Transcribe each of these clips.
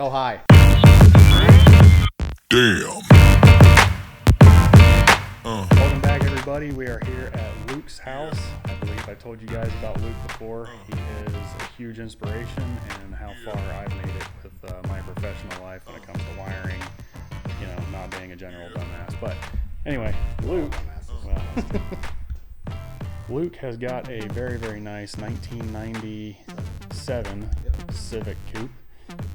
Oh, hi. Damn. Welcome back, everybody. We are here at Luke's house. I believe I told you guys about Luke before. He is a huge inspiration in how far I've made it with my professional life when it comes to wiring, you know, not being a general dumbass. But anyway, Luke, Luke has got a very, very nice 1997 Civic coupe.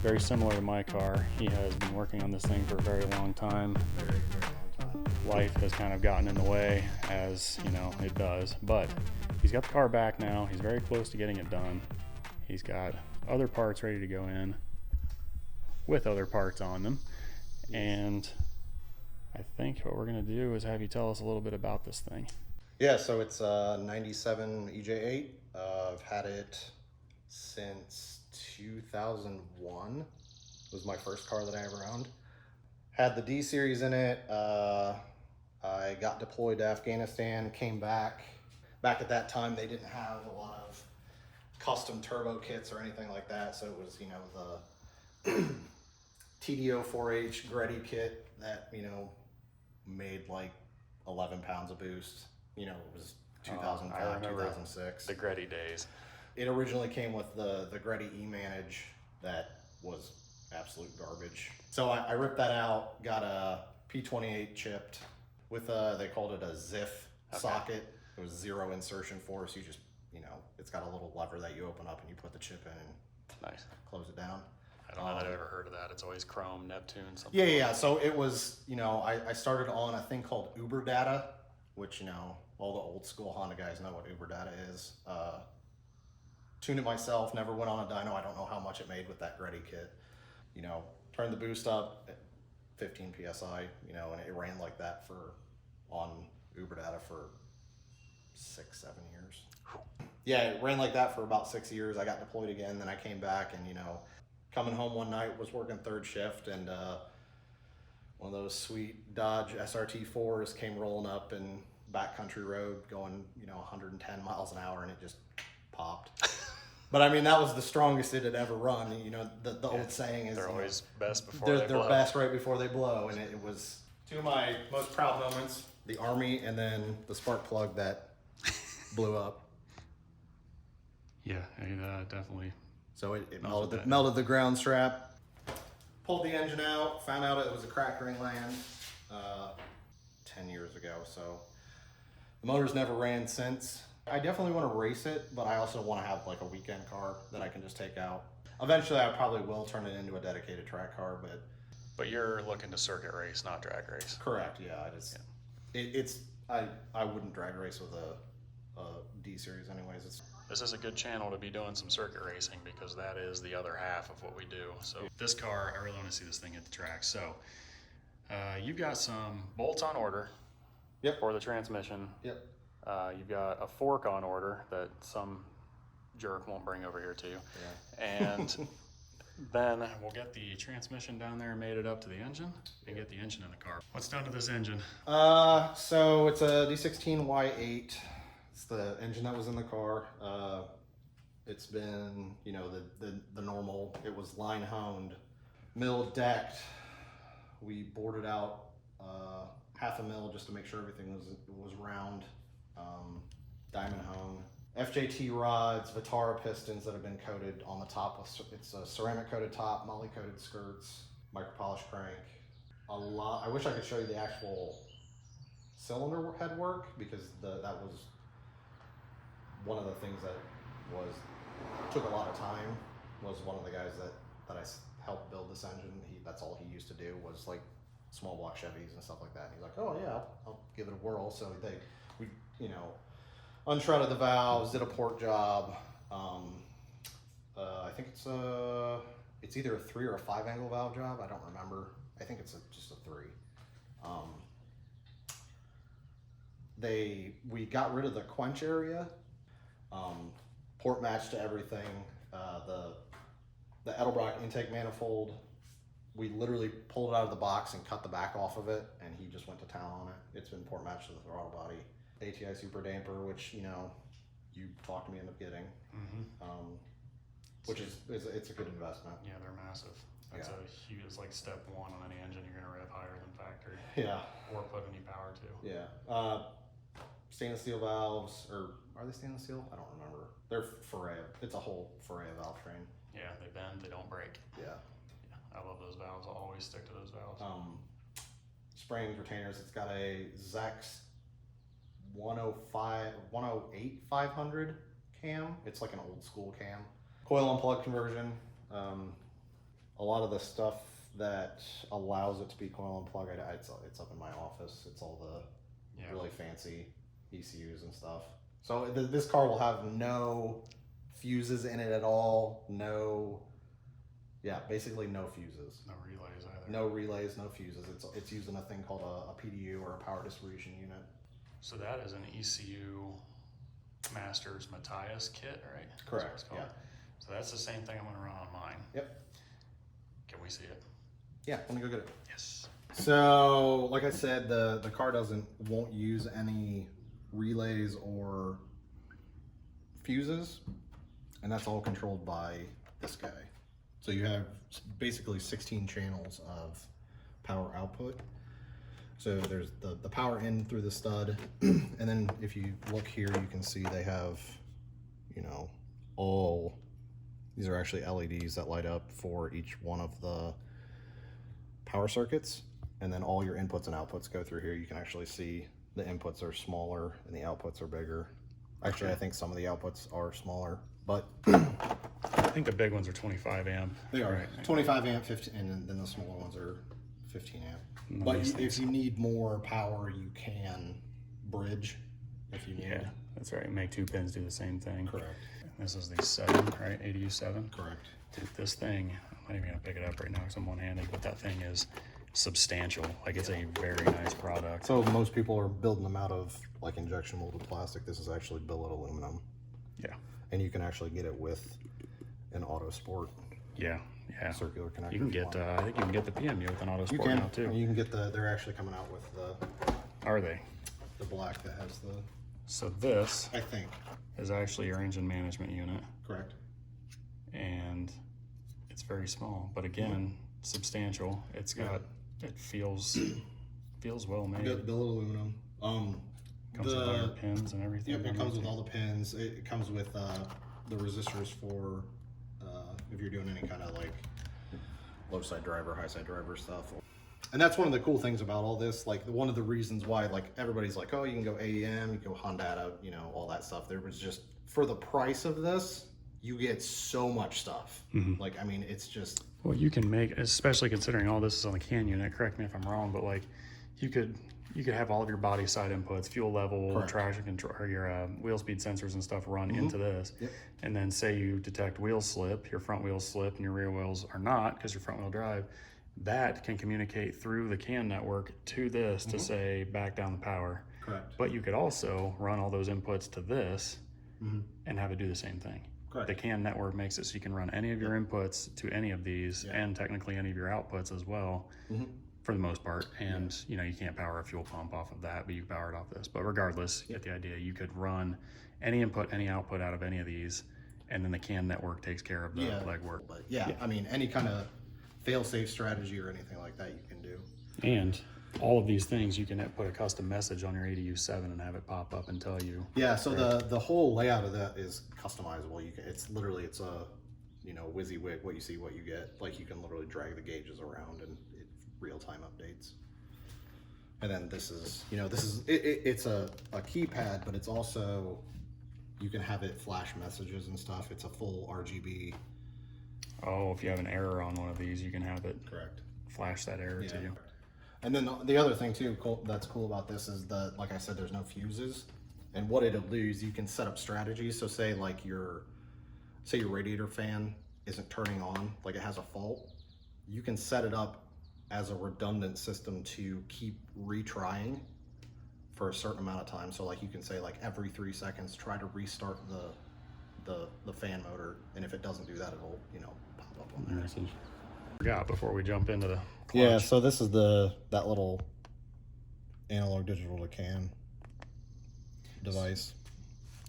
Very similar to my car. He has been working on this thing for a very long time. Very long time. Life has kind of gotten in the way, as you know it does, but he's got the car back now. He's very close to getting it done. He's got other parts ready to go in with other parts on them, and I think what we're going to do is have you tell us a little bit about this thing. Yeah, so it's a 97 EJ8. I've had it since 2001. It was my first car that I ever owned. Had the D series in it. I got deployed to Afghanistan, came back. Back at that time, they didn't have a lot of custom turbo kits or anything like that. So it was, you know, the TDO 4H Greddy kit that, you know, made like 11 pounds of boost. You know, it was 2005, 2006. The Greddy days. It originally came with the Greddy E-Manage that was absolute garbage. So I ripped that out, got a P28 chipped with they called it a ZIF socket. It was zero insertion force. You just, you know, it's got a little lever that you open up and you put the chip in and close it down. I don't know that I've ever heard of that. It's always Chrome, Neptune, something. Yeah. So it was, you know, I started on a thing called Uber Data, which, you know, all the old school Honda guys know what Uber Data is. Tuned it myself, never went on a dyno. I don't know how much it made with that Greddy kit. You know, turned the boost up at 15 PSI, you know, and it ran like that on Uber Data for 6-7 years. Yeah, it ran like that for about 6 years. I got deployed again, then I came back and, you know, coming home one night, was working third shift, and one of those sweet Dodge SRT4s came rolling up in backcountry road going, you know, 110 miles an hour, and it just popped. But I mean, that was the strongest it had ever run. You know, the old saying is they're always best before they blow. They're best right before they blow, and it was two of my most proud moments: the Army, and then the spark plug that blew up. Yeah, definitely. So it melted the ground strap. Pulled the engine out. Found out it was a cracked ring land 10 years ago. So the motor's never ran since. I definitely want to race it, but I also want to have like a weekend car that I can just take out. Eventually, I probably will turn it into a dedicated track car, But you're looking to circuit race, not drag race. Correct. Yeah, I wouldn't drag race with a D series anyways. This is a good channel to be doing some circuit racing because that is the other half of what we do. So this car, I really want to see this thing hit the track. So you've got some bolts on order. Yep. For the transmission. Yep. You've got a fork on order that some jerk won't bring over here to you. Yeah. And then we'll get the transmission down there and made it up to the engine and get the engine in the car. What's done to this engine? So it's a D16 Y8. It's the engine that was in the car. It's been, you know, the normal. It was line honed, milled, decked. We boarded out half a mil just to make sure everything was round. Diamond hone. FJT rods, Vitara pistons that have been coated on the top. It's a ceramic coated top, moly coated skirts, micro polish crank. I wish I could show you the actual cylinder head work, because that was one of the things that took a lot of time. Was one of the guys that I helped build this engine. That's all he used to do was like small block Chevys and stuff like that. And he's like, oh yeah, I'll give it a whirl. So we you know, unshrouded the valves, did a port job. I think it's either a 3 or a 5 angle valve job. I don't remember. I think it's just a 3. We got rid of the quench area. Port match to everything. The Edelbrock intake manifold, we literally pulled it out of the box and cut the back off of it, and he just went to town on it. It's been port matched to the throttle body. ATI super damper, which, you know, you talked me into getting, which is it's a good investment. Yeah, they're massive. That's a huge, it's like step one on any engine you're gonna rev higher than factory. Yeah. Or put any power to. Yeah. Stainless steel valves, or are they stainless steel? I don't remember. They're Ferrea. It's a whole Ferrea valve train. Yeah, they bend, they don't break. Yeah. I love those valves. I'll always stick to those valves. Springs, retainers. It's got a Zex 108 500 cam. It's like an old school cam. Coil and plug conversion. A lot of the stuff that allows it to be coil and plug, it's up in my office. It's all the really fancy ECUs and stuff. So this car will have no fuses in it at all. Basically no fuses. No relays either. No relays, no fuses. It's using a thing called a PDU, or a power distribution unit. So that is an ECU Masters Matthias kit, right? Correct. Yeah. So that's the same thing I'm going to run on mine. Yep. Can we see it? Yeah, let me go get it. Yes. So, like I said, the car won't use any relays or fuses, and that's all controlled by this guy. So you have basically 16 channels of power output. So there's the power in through the stud, and then if you look here, you can see they have, these are actually LEDs that light up for each one of the power circuits, and then all your inputs and outputs go through here. You can actually see the inputs are smaller and the outputs are bigger. Actually, I think some of the outputs are smaller, but I think the big ones are 25 amp. They are, right? 25 amp, 15, and then the smaller ones are 15 amp. And But if you need more power, you can bridge if you need. Yeah, that's right. Make two pins do the same thing. Correct. This is the 7, right? ADU 7. Correct. Dude, this thing, I'm not even gonna pick it up right now because I'm one-handed, but that thing is substantial. Like, it's a very nice product. So most people are building them out of like injection molded plastic. This is actually billet aluminum. Yeah. And you can actually get it with an Auto Sport. Yeah. Circular connector. You can get, I think you can get the PMU with an Auto Sport now too. You can get they're actually coming out with Are they? the black that has the, So this I think. is actually your engine management unit, Correct. and it's very small, but again, substantial. It's got, it feels well made. Billet aluminum. Comes with all your pins and everything. Yep, it comes with all the pins. It comes with the resistors for if you're doing any kind of like low side driver, high side driver stuff. And that's one of the cool things about all this. Like, one of the reasons why, like, everybody's like, oh, you can go AEM, you can go Honda, all that stuff. There was just, for the price of this, you get so much stuff. Like, I mean, it's just. Well, you can make, especially considering all this is on the CAN unit, correct me if I'm wrong, but like, you could have all of your body side inputs, fuel level, Correct. traction control, or your wheel speed sensors and stuff run into this. Yep. And then say you detect wheel slip, your front wheels slip and your rear wheels are not because you're front wheel drive, that can communicate through the CAN network to this to say back down the power. Correct. But you could also run all those inputs to this and have it do the same thing. Correct. The CAN network makes it so you can run any of your inputs to any of these and technically any of your outputs as well. For the most part, and you can't power a fuel pump off of that, but you can power it off this. But regardless, you get the idea. You could run any input, any output out of any of these, and then the CAN network takes care of the legwork. But I mean, any kind of fail-safe strategy or anything like that you can do. And all of these things, you can put a custom message on your ADU 7 and have it pop up and tell you. Yeah, so the whole layout of that is customizable. It's a WYSIWYG, what you see, what you get. Like, you can literally drag the gauges around and real-time updates. And then this is it's a keypad, but it's also, you can have it flash messages and stuff. It's a full RGB. Oh, if you have an error on one of these, you can have it Correct. flash that error to you. And then the other thing too that's cool about this is that, like I said, there's no fuses. And what it'll do is you can set up strategies. So say your radiator fan isn't turning on, like it has a fault, you can set it up as a redundant system to keep retrying for a certain amount of time. So like you can say, like, every 3 seconds try to restart the fan motor, and if it doesn't do that, it'll pop up on there. Forgot before we jump into the clutch. Yeah, so this is that little analog digital to CAN device.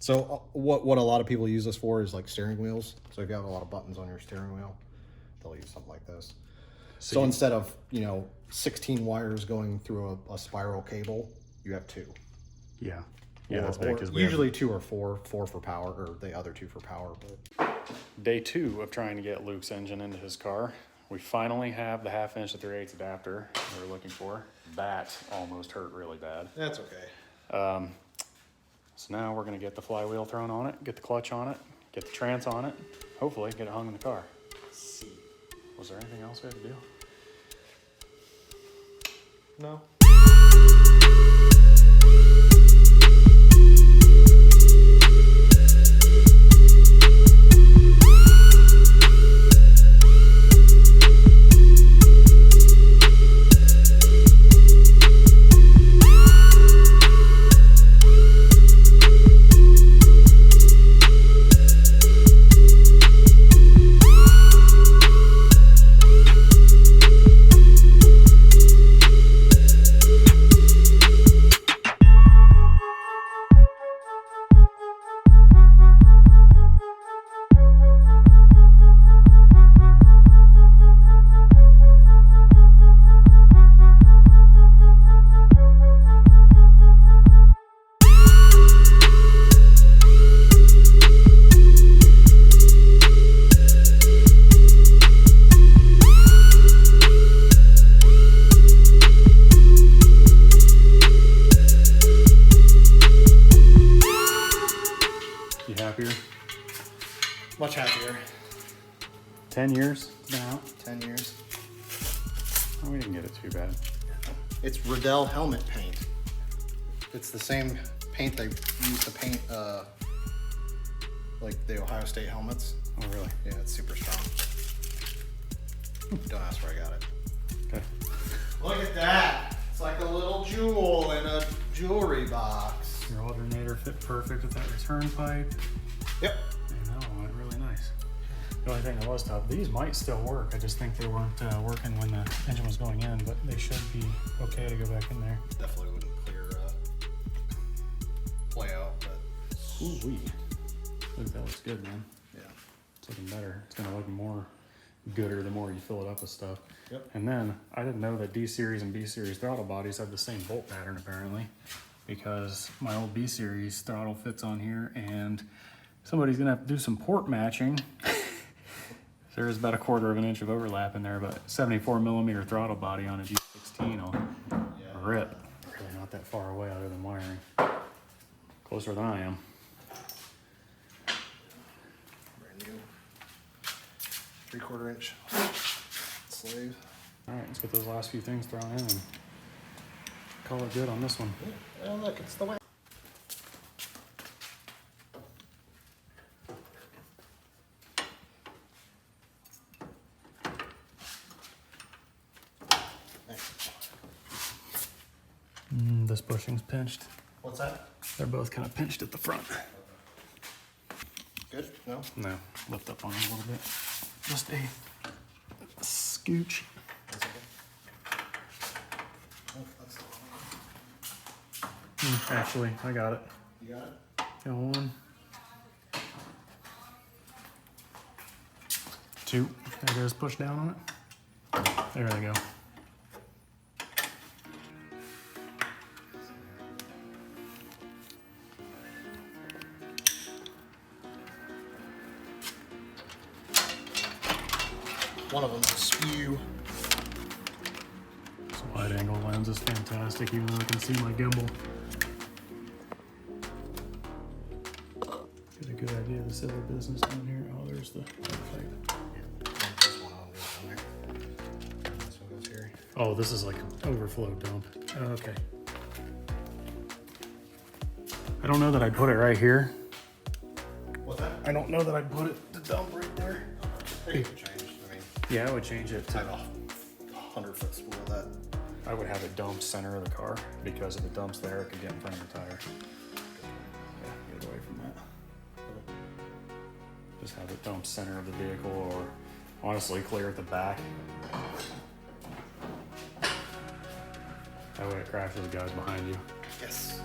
So what a lot of people use this for is like steering wheels. So if you have a lot of buttons on your steering wheel, they'll use something like this. So instead of, 16 wires going through a spiral cable, you have 2. Yeah. Yeah, Or- that's big. or 'Cause we usually 2 or 4 for power, or the other 2 for power. But Day 2 of trying to get Luke's engine into his car. We finally have the 1/2 to 3/8 adapter we were looking for. That almost hurt really bad. that's okay. So now we're gonna get the flywheel thrown on it, get the clutch on it, get the trans on it, hopefully get it hung in the car. See. Was there anything else we had to do? No. You happier? Much happier. 10 years now? 10 years. Oh, we didn't get it too bad. It's Riddell helmet paint. It's the same paint they use to paint, like the Ohio State helmets. Oh, really? Yeah, it's super strong. Don't ask where I got it. Okay. Look at that. It's like a little jewel in a jewelry box. Your alternator fit perfect with that return pipe. Yep. And that one went really nice. The only thing that was tough, these might still work. I just think they weren't working when the engine was going in, but they should be okay to go back in there. Definitely wouldn't clear play out, but Ooh-wee. Look, that looks good, man. yeah. It's looking better. It's gonna look more gooder the more you fill it up with stuff. Yep. And then I didn't know that D series and B series throttle bodies have the same bolt pattern apparently, because my old B series throttle fits on here, and somebody's gonna have to do some port matching. There is about 1/4 inch of overlap in there, but 74 millimeter throttle body on a D16 will rip. Really not that far away other than wiring. Closer than I am. Brand new 3/4 inch sleeve. All right, let's get those last few things thrown in and call it good on this one. Oh, look, it's the way. This bushing's pinched. What's that? They're both kind of pinched at the front. Good? No? No, lift up on them a little bit. Just a scooch. That's okay. Oh, that's the one. Actually, I got it. You got it? Got 1, 2. There goes push down on it. There they go. One of them's a spew. This wide angle lens is fantastic, even though I can see my gimbal. Get a good idea of the silver business down here. Oh, there's the pipe. This one on goes down there. This one goes here. Oh, this is like an overflow dump. Okay. I don't know that I'd put it right here. What's that? I don't know that I'd put it the dump right there. I think it would change. I mean, Yeah, I would change it I to, have a 100-foot spool of that. I would have it dumped center of the car, because if it dumps there, it could get in front of your tire. Yeah, get away from that. Just have it dumped center of the vehicle, or honestly clear at the back. That way it crashes the guys behind you. Yes.